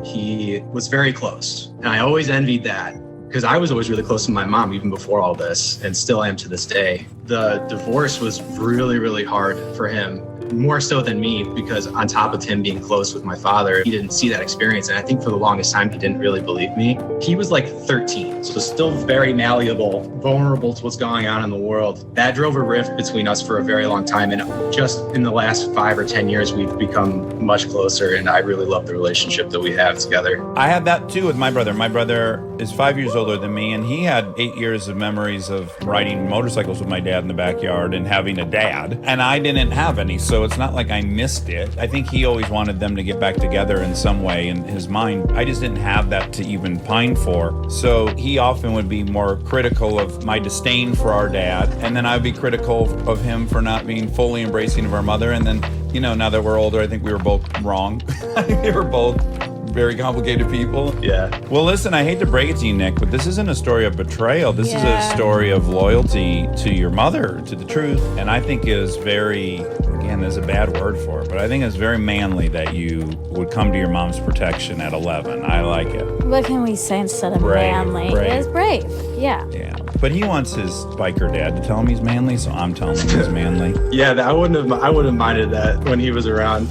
he was very close. And I always envied that because I was always really close to my mom even before all this, and still am to this day. The divorce was really, really hard for him, more so than me, because on top of him being close with my father, he didn't see that experience. And I think for the longest time, he didn't really believe me. He was like 13, so still very malleable, vulnerable to what's going on in the world. That drove a rift between us for a very long time. And just in the last 5 or 10 years, we've become much closer. And I really love the relationship that we have together. I had that too with my brother. My brother is 5 years older than me, and he had 8 years of memories of riding motorcycles with my dad in the backyard and having a dad. And I didn't have any, so it's not like I missed it. I think he always wanted them to get back together in some way in his mind. I just didn't have that to even pine for. So he often would be more critical of my disdain for our dad, and then I'd be critical of him for not being fully embracing of our mother. And then, you know, now that we're older, I think we were both wrong. I think we were both very complicated people. Yeah. Well, listen, I hate to break it to you, Nick, but this isn't a story of betrayal. This is a story of loyalty to your mother, to the truth. And I think it is very, again, there's a bad word for it, but I think it's very manly that you would come to your mom's protection at 11. I like it. What can we say instead of Brave, manly? brave. It is brave. Yeah. Yeah. But he wants his biker dad to tell him he's manly, so I'm telling him he's manly. Yeah, I wouldn't have minded that when he was around.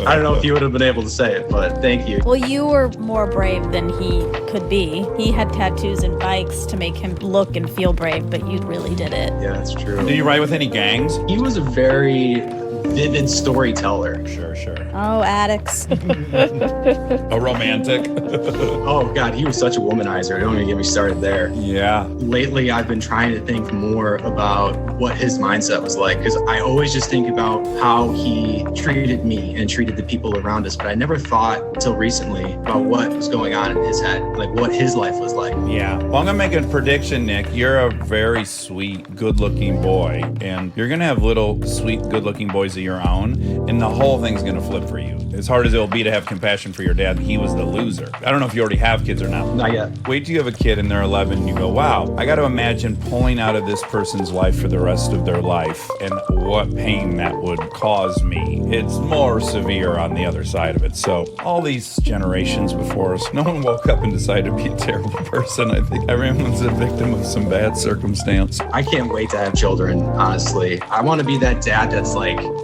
I don't know if he would have been able to say it, but thank you. Well, you were more brave than he could be. He had tattoos and bikes to make him look and feel brave, but you really did it. Yeah, that's true. Do you ride with any gangs? He was a very vivid storyteller. Sure. Oh, addicts. A romantic? Oh, God, he was such a womanizer. Don't even get me started there. Yeah. Lately, I've been trying to think more about what his mindset was like, because I always just think about how he treated me and treated the people around us, but I never thought until recently about what was going on in his head, like what his life was like. Yeah. Well, I'm going to make a prediction, Nick. You're a very sweet, good-looking boy, and you're going to have little, sweet, good-looking boys of your own, and the whole thing's going to flip for you. As hard as it'll be to have compassion for your dad, he was the loser. I don't know if you already have kids or not. Not yet. Wait till you have a kid and they're 11 and you go, wow, I got to imagine pulling out of this person's life for the rest of their life and what pain that would cause me. It's more severe on the other side of it. So all these generations before us, no one woke up and decided to be a terrible person. I think everyone's a victim of some bad circumstance. I can't wait to have children, honestly. I want to be that dad that's like